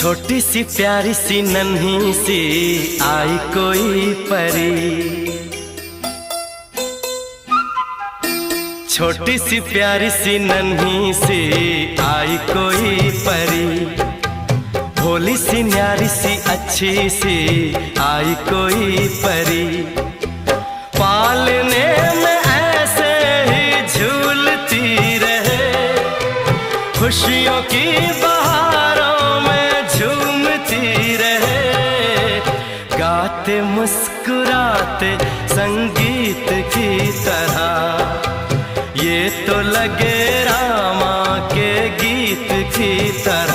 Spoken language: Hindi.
छोटी सी प्यारी सी नन्ही सी आई कोई परी, छोटी सी प्यारी सी नन्ही सी आई कोई परी, भोली सी न्यारी सी अच्छी सी आई कोई परी। पालने में ऐसे ही झूलती रहे, खुशियों की बहारों में झूमती रहे, गाते मुस्कुराते संगीत की तरह, ये तो लगे रामा के गीत की तरह।